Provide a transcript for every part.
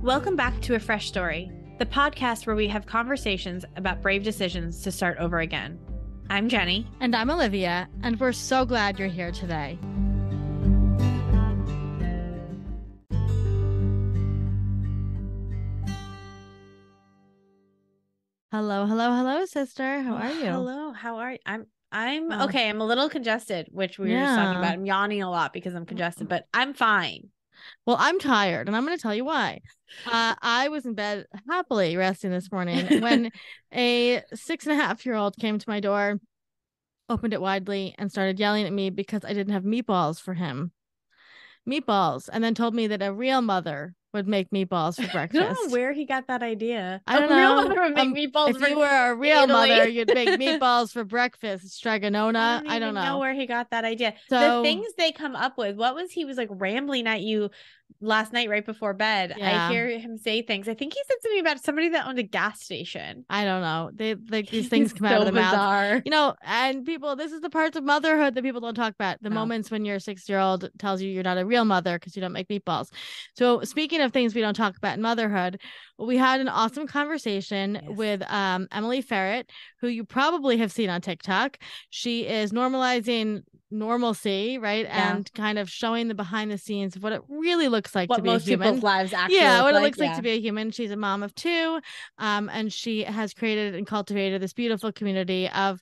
Welcome back to A Fresh Story, the podcast where we have conversations about brave decisions to start over again. I'm Jenny. And I'm Olivia, and we're so glad you're here today. Hello, sister. How are you? Hello, how are you? I'm okay. I'm a little congested, which we were just talking about. I'm yawning a lot because I'm congested, but I'm fine. Well, I'm tired, and I'm going to tell you why. I was in bed happily resting this morning when a 6.5-year-old came to my door, opened it widely, and started yelling at me because I didn't have meatballs for him. Meatballs, and then told me that a real mother would make meatballs for breakfast. I don't know where he got that idea. I don't know. A real mother would make meatballs. If you were a real mother, you'd make meatballs for breakfast. Stregonona. I don't know where he got that idea. So, the things they come up with. He was like rambling at you last night right before bed. Yeah. I hear him say things. I think he said something about somebody that owned a gas station. I don't know. They like these things come out of the mouth. You know, and people, this is the parts of motherhood that people don't talk about. The moments when your 6-year-old tells you you're not a real mother because you don't make meatballs. So speaking of things we don't talk about in motherhood, we had an awesome conversation with Emily Feret, who you probably have seen on TikTok. She is normalizing normalcy, right? Yeah. And kind of showing the behind the scenes of what it really looks like to be a human. What most people's lives actually what it looks like to be a human. She's a mom of 2, and she has created and cultivated this beautiful community of,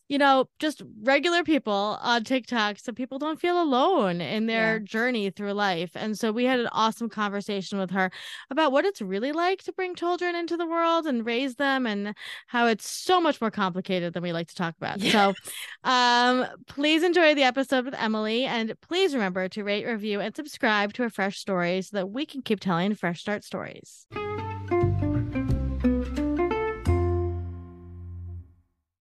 you know, just regular people on TikTok so people don't feel alone in their journey through life. And so we had an awesome conversation with her about what it's really like to bring children into the world and raise them, and how it's so much more complicated than we like to talk about. Yes. So please enjoy the episode with Emily, and please remember to rate, review, and subscribe to A Fresh Story so that we can keep telling fresh start stories.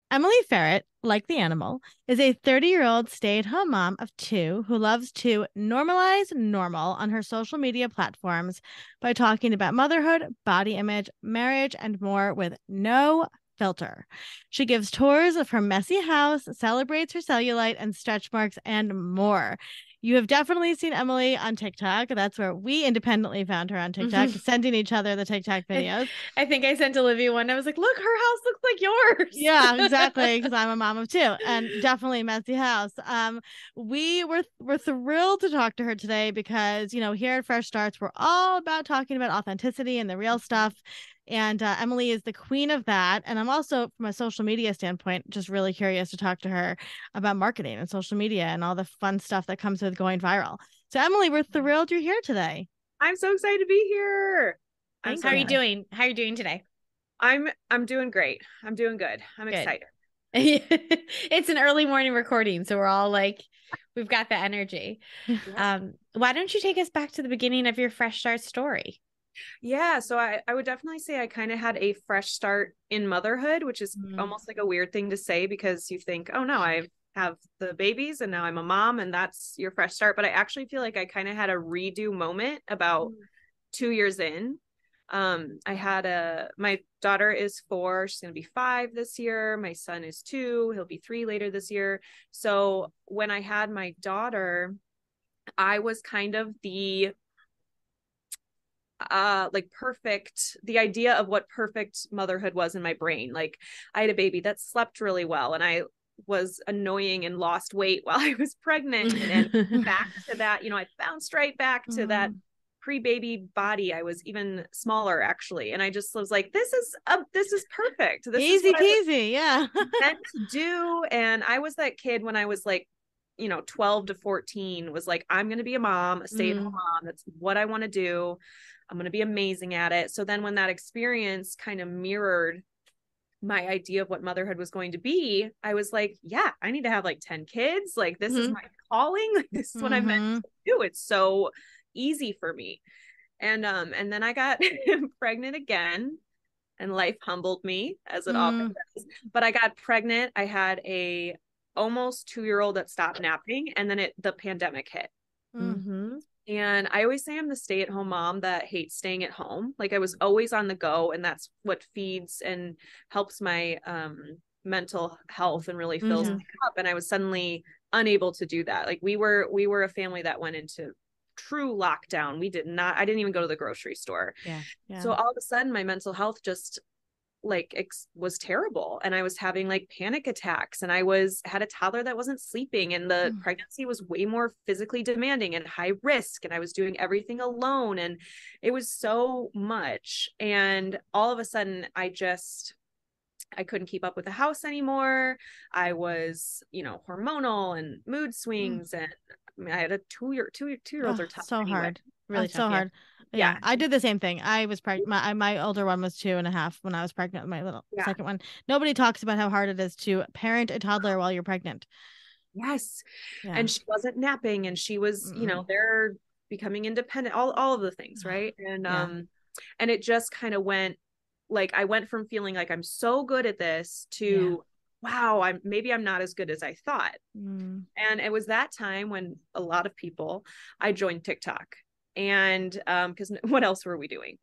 Emily Feret, like the animal, is a 30-year-old stay-at-home mom of 2 who loves to normalize normal on her social media platforms by talking about motherhood, body image, marriage, and more with no filter. She gives tours of her messy house, celebrates her cellulite and stretch marks, and more. You have definitely seen Emily on TikTok. That's where we independently found her on TikTok, sending each other the TikTok videos. I think I sent Olivia one. I was like, look, her house looks like yours. Yeah, exactly. Because I'm a mom of 2 and definitely a messy house. We were thrilled to talk to her today because, you know, here at Fresh Starts, we're all about talking about authenticity and the real stuff. And Emily is the queen of that. And I'm also, from a social media standpoint, just really curious to talk to her about marketing and social media and all the fun stuff that comes with going viral. So Emily, we're thrilled you're here today. I'm so excited to be here. Thanks. How are you doing? How are you doing today? I'm doing great. I'm doing good. I'm excited. It's an early morning recording, so we're all like, we've got the energy. Why don't you take us back to the beginning of your Fresh Start story? Yeah, so I would definitely say I kind of had a fresh start in motherhood, which is almost like a weird thing to say because you think, oh no, I have the babies and now I'm a mom and that's your fresh start. But I actually feel like I kind of had a redo moment about 2 years in. My daughter is 4, she's going to be 5 this year. My son is 2, he'll be 3 later this year. So when I had my daughter, I was kind of the the idea of what perfect motherhood was in my brain. Like I had a baby that slept really well and I was annoying and lost weight while I was pregnant and back to that, you know, I bounced right back to that pre-baby body. I was even smaller actually. And I just was like, this is perfect. This easy peasy. Yeah. meant to do. And I was that kid when I was like, you know, 12 to 14 was like, I'm going to be a mom, a stay-at-home mom. That's what I want to do. I'm going to be amazing at it. So then when that experience kind of mirrored my idea of what motherhood was going to be, I was like, yeah, I need to have like 10 kids. Like, this is my calling. Like, this is what I'm meant to do. It's so easy for me. And then I got pregnant again and life humbled me as it often does. But I got pregnant. I had a almost 2-year-old that stopped napping. And then the pandemic hit. And I always say I'm the stay-at-home mom that hates staying at home. Like I was always on the go, and that's what feeds and helps my mental health and really fills me up. And I was suddenly unable to do that. Like we were a family that went into true lockdown. I didn't even go to the grocery store. Yeah. So all of a sudden my mental health just like was terrible, and I was having like panic attacks, and I had a toddler that wasn't sleeping, and the pregnancy was way more physically demanding and high risk, and I was doing everything alone, and it was so much. And all of a sudden I couldn't keep up with the house anymore. I was, hormonal and mood swings, and I had a two-year-old or so anyway. hard, really tough, so hard. Yeah, I did the same thing. I was pregnant. My older one was 2.5 when I was pregnant with my little second one. Nobody talks about how hard it is to parent a toddler while you're pregnant. Yes. Yeah. And she wasn't napping, and she was, they're becoming independent, all of the things. Right. And, and it just kind of went like, I went from feeling like I'm so good at this to, wow, maybe I'm not as good as I thought. And it was that time when I joined TikTok. And because what else were we doing?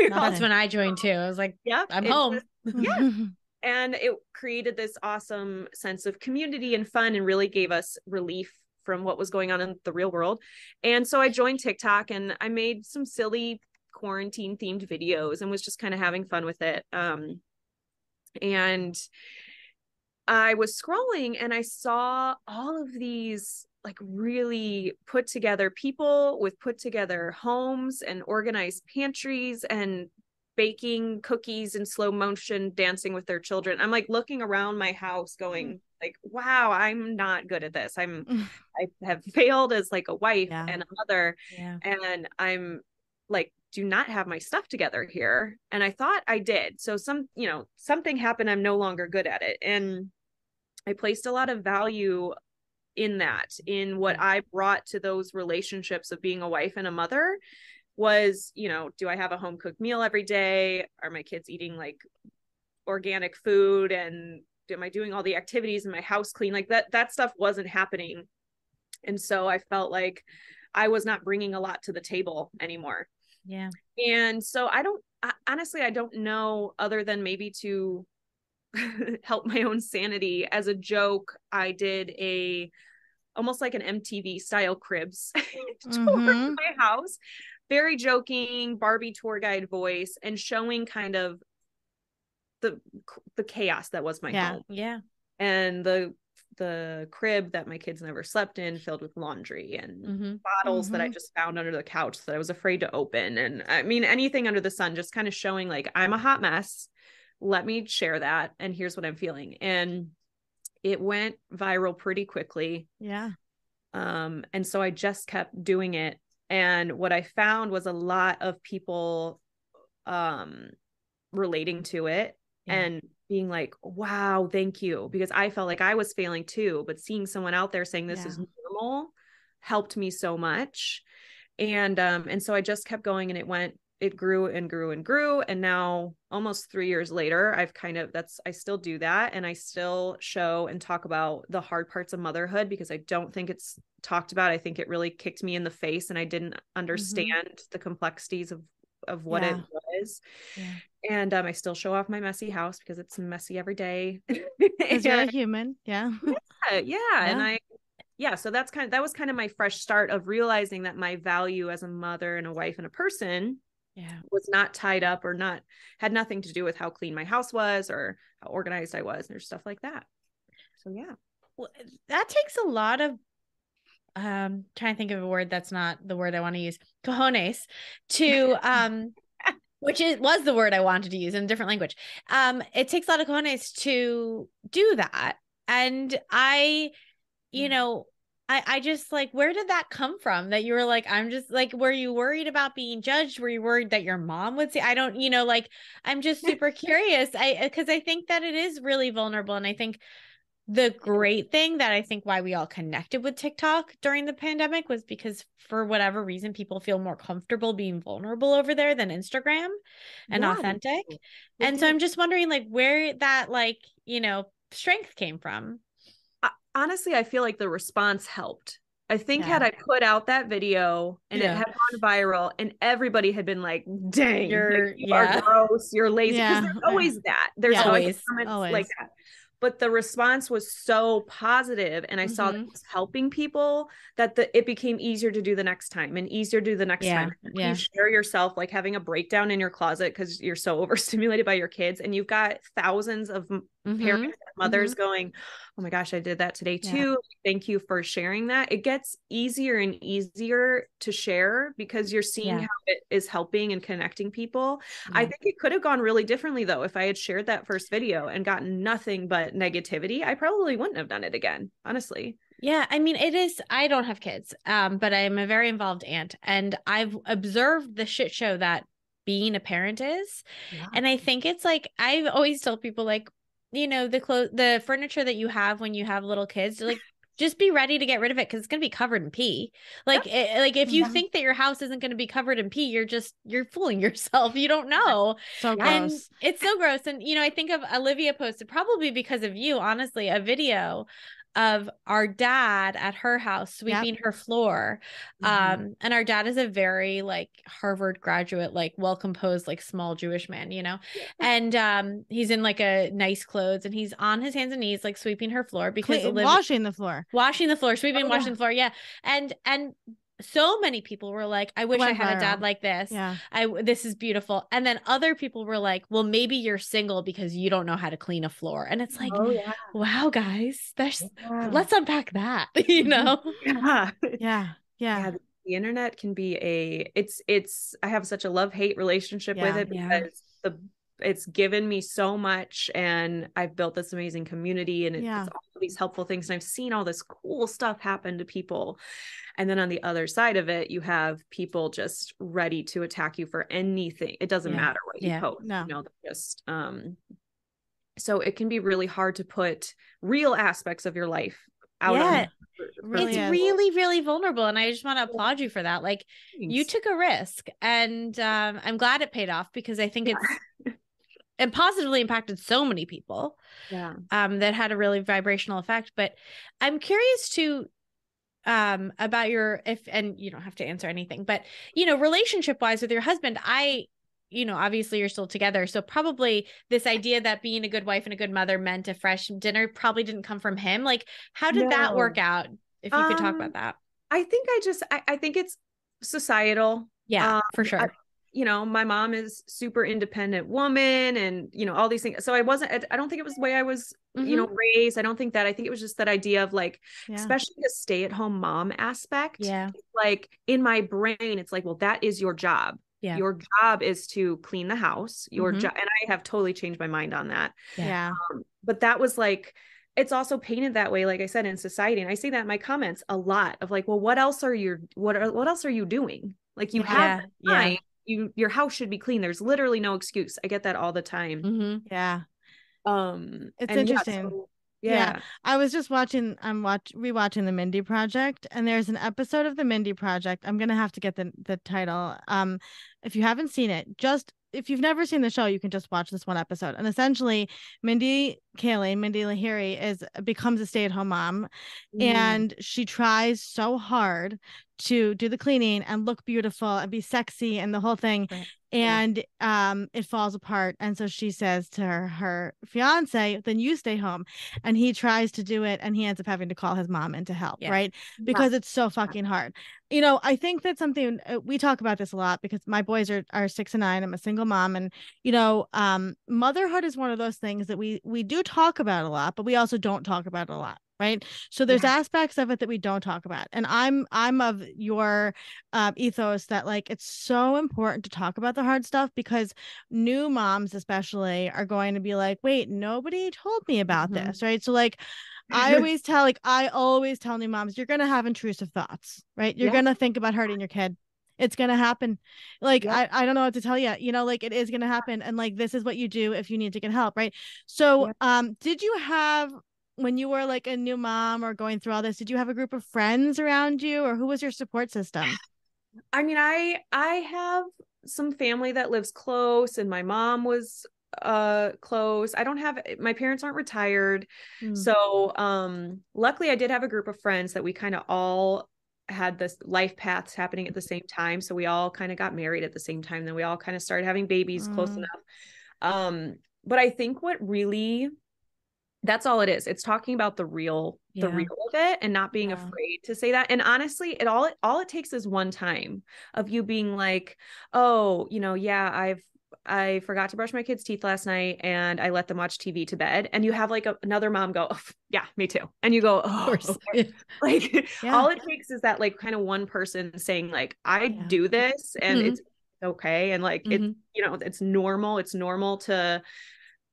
That's when I joined too. I was like, I'm home. And it created this awesome sense of community and fun, and really gave us relief from what was going on in the real world. And so I joined TikTok, and I made some silly quarantine themed videos and was just kind of having fun with it. And I was scrolling, and I saw all of these like really put together people with put together homes and organized pantries and baking cookies in slow motion, dancing with their children. I'm like looking around my house going like, wow, I'm not good at this. I have failed as like a wife and a mother. And I'm like, do not have my stuff together here. And I thought I did. So something happened. I'm no longer good at it. And I placed a lot of value in what I brought to those relationships of being a wife and a mother was, do I have a home cooked meal every day? Are my kids eating like organic food? And am I doing all the activities in my house clean? Like that stuff wasn't happening. And so I felt like I was not bringing a lot to the table anymore. Yeah. And so honestly, I don't know, other than maybe to help my own sanity. As a joke, I did almost like an MTV style cribs tour my house, very joking Barbie tour guide voice, and showing kind of the chaos that was my home. Yeah. And the crib that my kids never slept in, filled with laundry and bottles that I just found under the couch that I was afraid to open. And I mean, anything under the sun, just kind of showing like, I'm a hot mess. Let me share that. And here's what I'm feeling. And it went viral pretty quickly. Yeah. And so I just kept doing it. And what I found was a lot of people relating to it and being like, wow, thank you. Because I felt like I was failing too, but seeing someone out there saying this is normal helped me so much. And so I just kept going, and it grew and grew and grew. And now almost 3 years later, I still do that. And I still show and talk about the hard parts of motherhood, because I don't think it's talked about. I think it really kicked me in the face, and I didn't understand the complexities of what it was. Yeah. And I still show off my messy house, because it's messy every day. Because you're a human. Yeah. And so that was kind of my fresh start of realizing that my value as a mother and a wife and a person was not tied up, or had nothing to do with how clean my house was or how organized I was, or stuff like that. So well, that takes a lot of trying to think of a word that's not the word I want to use, cojones, to which was the word I wanted to use in a different language. It takes a lot of cojones to do that. And I just like, where did that come from? That you were like, I'm just like, were you worried about being judged? Were you worried that your mom would say, I don't, I'm just super curious. Because I think that it is really vulnerable. And I think the great thing that I think why we all connected with TikTok during the pandemic was because for whatever reason, people feel more comfortable being vulnerable over there than Instagram and authentic. And so I'm just wondering like where that strength came from. Honestly, I feel like the response helped. I think had I put out that video and it had gone viral, and everybody had been like, dang, you are gross, you're lazy. Because there's always that. There's always comments like that. but the response was so positive, and I saw that it was helping people, that it became easier to do the next time and easier to do the next time. When you share yourself like having a breakdown in your closet because you're so overstimulated by your kids, and you've got thousands of parents and mothers going, oh my gosh, I did that today too. Thank you for sharing that. It gets easier and easier to share because you're seeing how it is helping and connecting people. I think it could have gone really differently though. If I had shared that first video and gotten nothing but negativity, I probably wouldn't have done it again, honestly. Yeah, I mean, I don't have kids, but I'm a very involved aunt, and I've observed the shit show that being a parent is. And I think it's like, I always tell people, like, the furniture that you have when you have little kids, like, just be ready to get rid of it, because it's going to be covered in pee. Like, if you think that your house isn't going to be covered in pee, you're fooling yourself. You don't know. So gross. And it's so gross. And, I think of Olivia posted, probably because of you, honestly, a video of our dad at her house sweeping her floor. And our dad is a very like Harvard graduate, like well-composed, like small Jewish man, and he's in like a nice clothes, and he's on his hands and knees, like sweeping her floor because washing the floor, washing the floor, sweeping, washing the floor. Yeah. And so many people were like, I wish I had a dad like this. Yeah. This is beautiful. And then other people were like, well, maybe you're single because you don't know how to clean a floor. And it's like, wow, guys, let's unpack that, Yeah. The internet can be I have such a love-hate relationship with it, because it's given me so much, and I've built this amazing community, and it's all these helpful things, and I've seen all this cool stuff happen to people. And then on the other side of it, you have people just ready to attack you for anything. It doesn't matter what you post. Just so it can be really hard to put real aspects of your life out on. It's really, really vulnerable. And I just want to applaud you for that. Like, you took a risk, and I'm glad it paid off, because I think it positively impacted so many people. That had a really vibrational effect. But I'm curious to about and you don't have to answer anything, but relationship wise with your husband, obviously you're still together, so probably this idea that being a good wife and a good mother meant a fresh dinner probably didn't come from him. Like, how did that work out, if you could talk about that? I think I think it's societal. For sure. My mom is super independent woman, and all these things. So I don't think it was the way I was raised. I don't think that. I think it was just that idea of like, especially the stay-at-home mom aspect. Like, in my brain, it's like, well, that is your job. Your job is to clean the house. Your job, and I have totally changed my mind on that. But that was like, it's also painted that way, like I said, in society. And I see that in my comments a lot of like, well, what else are you doing? Like, you have time. Your house should be clean. There's literally no excuse. I get that all the time. It's interesting. I was just rewatching the Mindy Project, and there's an episode of the Mindy Project. I'm gonna have to get the title. If you haven't seen it, if you've never seen the show, you can just watch this one episode. And essentially, Mindy Lahiri becomes a stay-at-home mom, and she tries so hard to do the cleaning and look beautiful and be sexy and the whole thing. And it falls apart. And so she says to her fiance, then you stay home. And he tries to do it, and he ends up having to call his mom in to help, right? Because it's so fucking hard. I think that's something we talk about this a lot, because my boys are 6 and 9. I'm a single mom, and motherhood is one of those things that we do talk about a lot, but we also don't talk about it a lot. Right. So there's aspects of it that we don't talk about. And I'm of your ethos that, like, it's so important to talk about the hard stuff, because new moms especially are going to be like, wait, nobody told me about this. Right. So like, I always tell new moms, you're going to have intrusive thoughts, right? You're going to think about hurting your kid. It's going to happen. Like, I don't know what to tell you, like, it is going to happen. And like, this is what you do if you need to get help. Right. So did you have, when you were like a new mom or going through all this, did you have a group of friends around you, or who was your support system? I mean, I have some family that lives close, and my mom was close. My parents aren't retired. So luckily I did have a group of friends that we kind of all had this life paths happening at the same time. So we all kind of got married at the same time. Then we all kind of started having babies close enough. But I think what really That's all it is. It's talking about the real of it and not being afraid to say that. And honestly, all it takes is one time of you being like, oh, I forgot to brush my kids' teeth last night and I let them watch TV to bed. And you have like another mom go, oh, yeah, me too. And you go, oh, okay. Like all it takes is that like kind of one person saying like, I do this and it's okay. And like, it's normal. It's normal to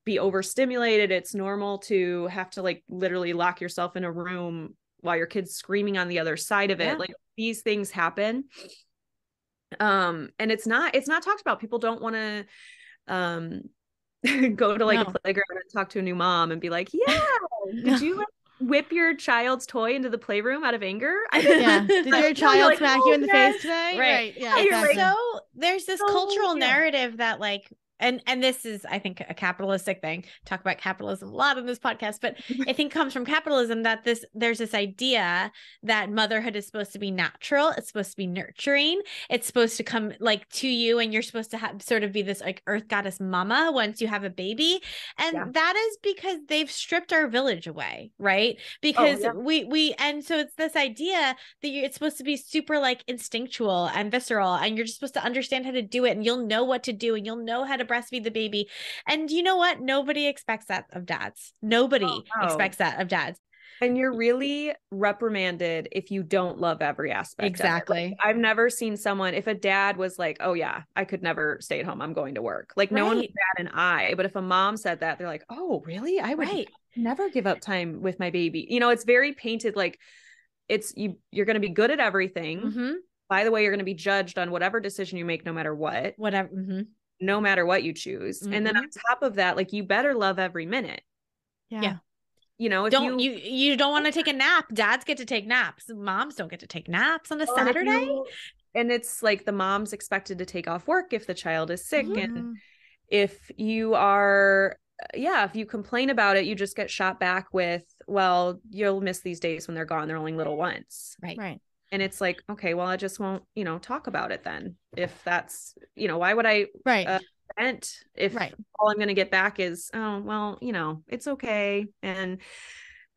be overstimulated. It's normal to have to like literally lock yourself in a room while your kid's screaming on the other side of it. Like these things happen. And it's not talked about. People don't want to go to like a playground and talk to a new mom and be like, did you like whip your child's toy into the playroom out of anger? Did your child smack you in the face today? Right. Yeah. Exactly. So there's this cultural narrative that like, and this is, I think, a capitalistic thing. Talk about capitalism a lot in this podcast, but I think comes from capitalism that there's this idea that motherhood is supposed to be natural. It's supposed to be nurturing. It's supposed to come like to you, and you're supposed to have sort of be this like earth goddess mama once you have a baby. And that is because they've stripped our village away, right? Because and so it's this idea that it's supposed to be super like instinctual and visceral, and you're just supposed to understand how to do it, and you'll know what to do, and you'll know how to breastfeed the baby. And you know what? Nobody expects that of dads. Nobody expects that of dads. And you're really reprimanded if you don't love every aspect. Exactly. Of it. Like, I've never seen someone, if a dad was like, oh yeah, I could never stay at home, I'm going to work. Like no one would bat an eye. But if a mom said that, they're like, oh really? I would never give up time with my baby. It's very painted. Like you're going to be good at everything. By the way, you're going to be judged on whatever decision you make, no matter what. No matter what you choose. And then on top of that, like you better love every minute. Yeah. If you don't want to take a nap. Dads get to take naps. Moms don't get to take naps on a Saturday. And it's like the mom's expected to take off work if the child is sick. And if you are, if you complain about it, you just get shot back with, well, you'll miss these days when they're gone. They're only little ones. Right. And it's like, okay, well, I just won't, talk about it then. If that's, why would I vent if all I'm going to get back is, oh, well, it's okay. And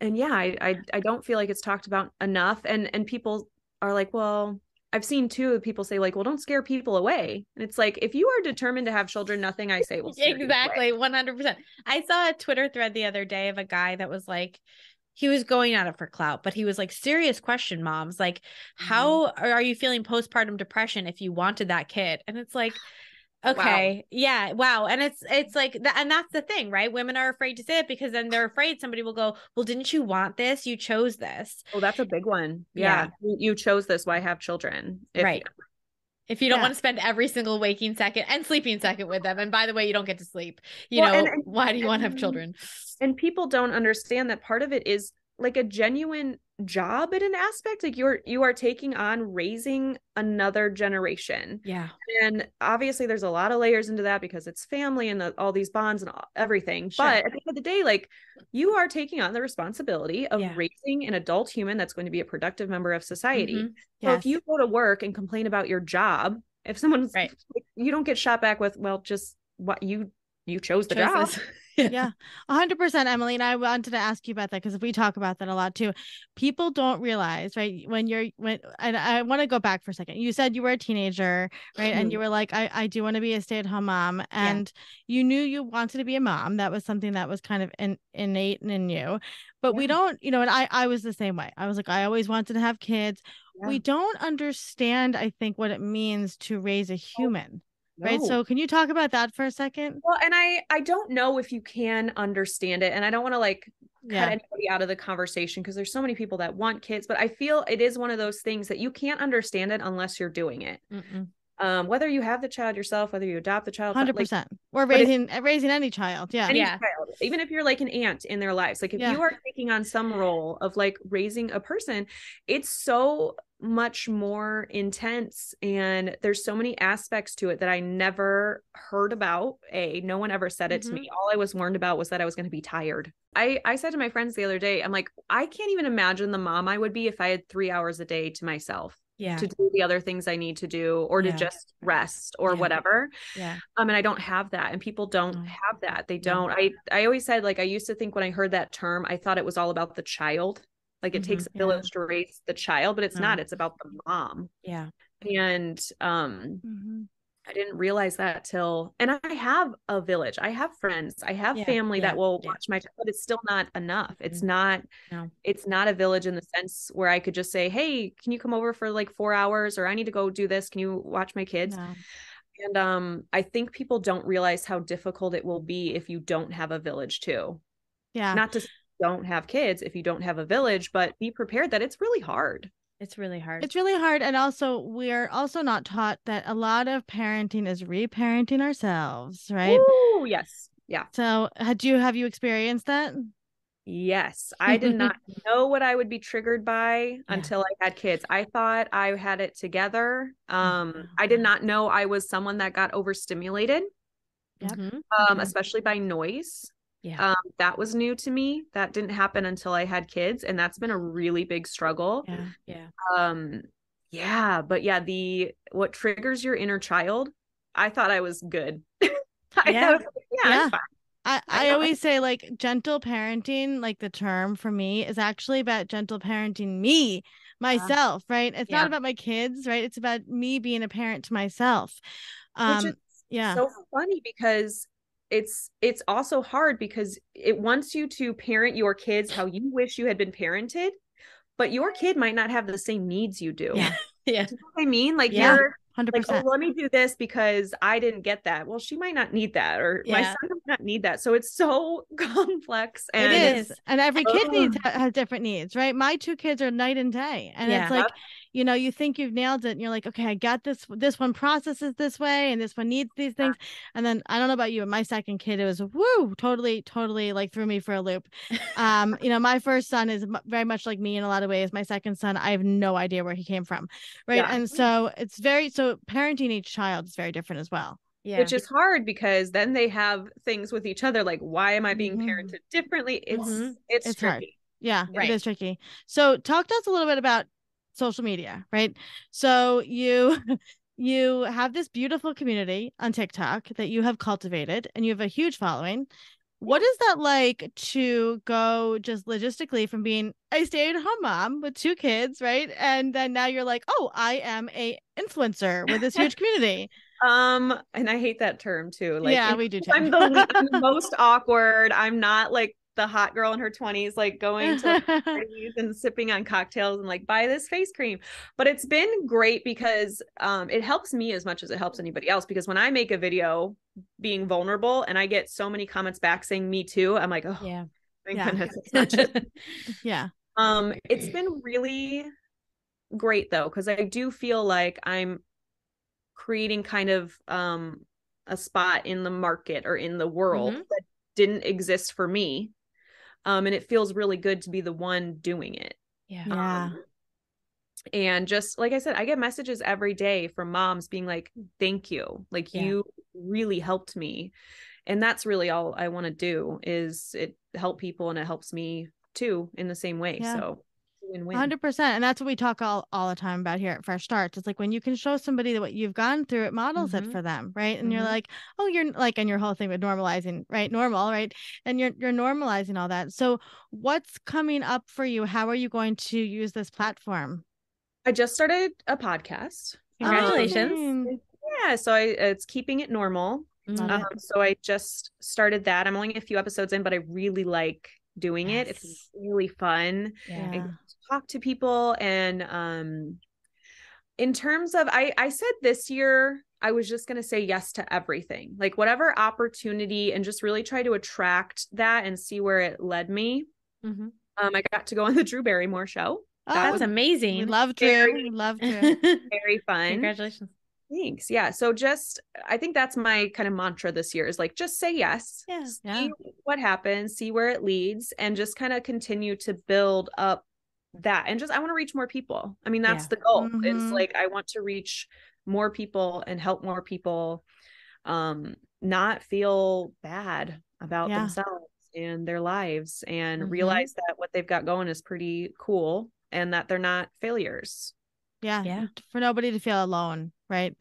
I don't feel like it's talked about enough. And people are like, well, I've seen too, people say like, well, don't scare people away. And it's like, if you are determined to have children, nothing I say will scare you away. 100%. I saw a Twitter thread the other day of a guy that was like, he was going at it for clout, but he was like, serious question, moms. Like, how are you feeling postpartum depression if you wanted that kid? And it's like, okay, wow. And it's like, and that's the thing, right? Women are afraid to say it because then they're afraid somebody will go, well, didn't you want this? You chose this. Oh, that's a big one. Yeah. You chose this. Why have children? If you don't want to spend every single waking second and sleeping second with them. And by the way, you don't get to sleep, why do you want to have children? And people don't understand that part of it is like a genuine job in an aspect. Like you are taking on raising another generation. Yeah. And obviously there's a lot of layers into that because it's family and all these bonds and everything. Sure. But at the end of the day, like you are taking on the responsibility of raising an adult human that's going to be a productive member of society. So if you go to work and complain about your job, if someone's you don't get shot back with, well, just what you chose the job. Yeah, 100%, Emily. And I wanted to ask you about that because we talk about that a lot too. People don't realize, right? And I want to go back for a second. You said you were a teenager, right? And you were like, I do want to be a stay-at-home mom. And you knew you wanted to be a mom. That was something that was kind of innate in you. But we don't, and I was the same way. I was like, I always wanted to have kids. We don't understand, I think, what it means to raise a human. Right. So can you talk about that for a second? Well, and I don't know if you can understand it. And I don't want to like cut anybody out of the conversation because there's so many people that want kids, but I feel it is one of those things that you can't understand it unless you're doing it. Whether you have the child yourself, whether you adopt the child, 100%, or raising any child. Any child, even if you're like an aunt in their lives, like if you are taking on some role of like raising a person, it's so much more intense. And there's so many aspects to it that I never heard about. No one ever said it to me. All I was warned about was that I was going to be tired. I said to my friends the other day, I'm like, I can't even imagine the mom I would be if I had 3 hours a day to myself. to do the other things I need to do, or to just rest or whatever. And I don't have that, and people don't have that. They don't. I always said, like, I used to think when I heard that term, I thought it was all about the child. Like it takes a village to raise the child, but it's not. It's about the mom. And I didn't realize that and I have a village. I have friends. I have family that will watch my child, but it's still not enough. It's not, it's not a village in the sense where I could just say, hey, can you come over for like 4 hours, or I need to go do this. Can you watch my kids? And I think people don't realize how difficult it will be if you don't have a village too. Not to don't have kids if you don't have a village, but be prepared that it's really hard. It's really hard. It's really hard. And also, we're also not taught that a lot of parenting is reparenting ourselves, right? Oh, yes. Yeah. So have you experienced that? Yes. I did not know what I would be triggered by until I had kids. I thought I had it together. I did not know I was someone that got overstimulated, especially by noise. That was new to me. That didn't happen until I had kids, and that's been a really big struggle. But what triggers your inner child, I thought I was good. I'm fine. I always say, like, gentle parenting, like the term for me is actually about gentle parenting myself, right? It's not about my kids, right? It's about me being a parent to myself. Which is so funny, because it's also hard because it wants you to parent your kids how you wish you had been parented, but your kid might not have the same needs you do. Do you know what I mean? Like you're 100%. like, oh, let me do this because I didn't get that. Well, she might not need that, or my son might not need that. So it's so complex. And it is. And every kid has different needs, right? My 2 kids are night and day. And it's like, you think you've nailed it and you're like, okay, I got this. This one processes this way and this one needs these things. And then I don't know about you, but my second kid, it was totally like threw me for a loop. My first son is very much like me in a lot of ways. My second son, I have no idea where he came from. Right. And so so parenting each child is very different as well. Which is hard, because then they have things with each other. Like, why am I being parented differently? It's tricky. Hard. Yeah, it is tricky. So talk to us a little bit about social media, right? So you have this beautiful community on TikTok that you have cultivated, and you have a huge following. What is that like to go just logistically from being a stay-at-home mom with 2 kids, right? And then now you're like, oh, I am a influencer with this huge community. And I hate that term too. Like, we do too. I'm the most awkward. I'm not like the hot girl in her 20s, like going to parties and sipping on cocktails and like, buy this face cream. But it's been great because it helps me as much as it helps anybody else, because when I make a video being vulnerable and I get so many comments back saying me too, I'm like, oh, thank goodness it's not just it's been really great though, because I do feel like I'm creating kind of a spot in the market or in the world that didn't exist for me. And it feels really good to be the one doing it. And just like I said, I get messages every day from moms being like, thank you. Like, you really helped me. And that's really all I want to do, is it help people, and it helps me too in the same way. So win-win. 100%. And that's what we talk all the time about here at Fresh Starts. It's like, when you can show somebody that what you've gone through, it models it for them, right? And you're like, oh, you're like, and your whole thing with normalizing, right? Normal, right? And you're normalizing all that. So what's coming up for you? How are you going to use this platform? I just started a podcast. Congratulations. So it's Keeping It Normal. So I just started that. I'm only a few episodes in, but I really like doing it. It's really fun. I talk to people, and in terms of I said this year I was just going to say yes to everything, like whatever opportunity, and just really try to attract that and see where it led me. I got to go on the Drew Barrymore show. That was amazing. We love Drew. Very fun. Congratulations. Thanks. Yeah. So I think that's my kind of mantra this year, is like, just say yes. See what happens, see where it leads, and just kind of continue to build up that. And I want to reach more people. I mean, that's the goal. It's like, I want to reach more people and help more people not feel bad about themselves and their lives, and realize that what they've got going is pretty cool, and that they're not failures. Yeah. For nobody to feel alone, right?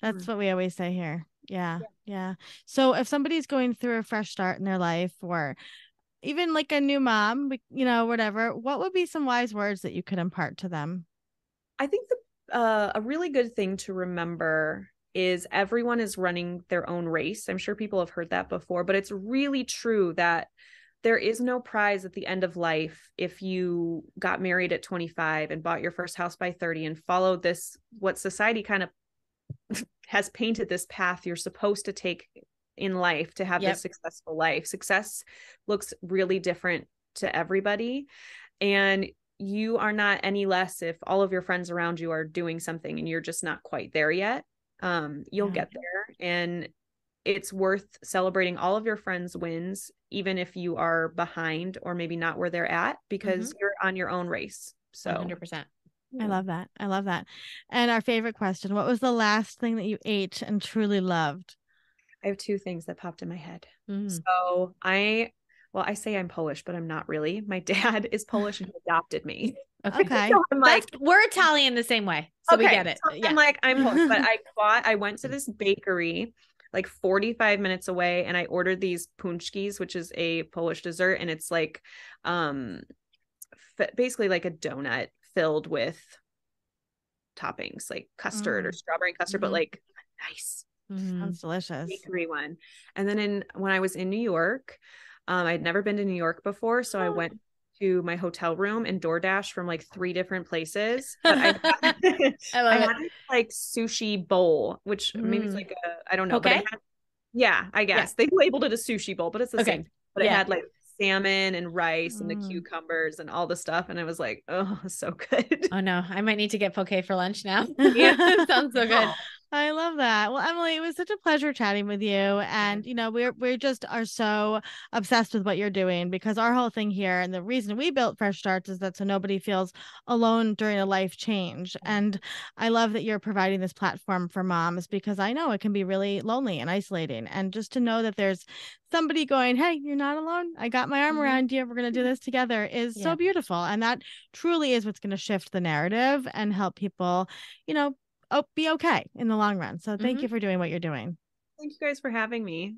That's what we always say here. Yeah. So if somebody's going through a fresh start in their life, or even like a new mom, whatever, what would be some wise words that you could impart to them? I think a really good thing to remember is everyone is running their own race. I'm sure people have heard that before, but it's really true that there is no prize at the end of life if you got married at 25 and bought your first house by 30 and followed this, what society kind of has painted this path you're supposed to take in life to have this successful life. Success looks really different to everybody. And you are not any less if all of your friends around you are doing something and you're just not quite there yet. You'll get there, and it's worth celebrating all of your friends' wins, even if you are behind or maybe not where they're at, because you're on your own race. So 100%. I love that. I love that. And our favorite question, what was the last thing that you ate and truly loved? I have two things that popped in my head. So I say I'm Polish, but I'm not really. My dad is Polish and he adopted me. Okay. So I'm like, we're Italian the same way. So we get it. So I'm like, I'm Polish, but I went to this bakery like 45 minutes away and I ordered these punchkis, which is a Polish dessert. And it's like, basically like a donut filled with toppings, like custard or strawberry custard, but like nice. Sounds delicious. Bakery one. And then when I was in New York, I'd never been to New York before. So I went to my hotel room and DoorDash from like 3 different places. But I had this like sushi bowl, which maybe it's like I don't know. Okay. But I guess they labeled it a sushi bowl, but it's the same. But it had like salmon and rice and the cucumbers and all the stuff. And I was like, oh, so good. Oh no, I might need to get poke for lunch now. It sounds so good. I love that. Well, Emily, it was such a pleasure chatting with you. And, we just are so obsessed with what you're doing, because our whole thing here and the reason we built Fresh Starts is that so nobody feels alone during a life change. And I love that you're providing this platform for moms, because I know it can be really lonely and isolating. And just to know that there's somebody going, hey, you're not alone. I got my arm around you. We're going to do this together is so beautiful. And that truly is what's going to shift the narrative and help people, be okay in the long run. So thank you for doing what you're doing. Thank you guys for having me.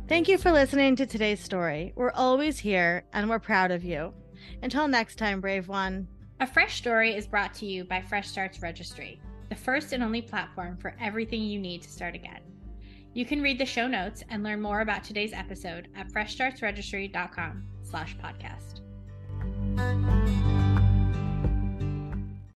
Thank you for listening to today's story. We're always here and we're proud of you. Until next time, brave one. A Fresh Story is brought to you by Fresh Starts Registry, the first and only platform for everything you need to start again. You can read the show notes and learn more about today's episode at freshstartsregistry.com/podcast.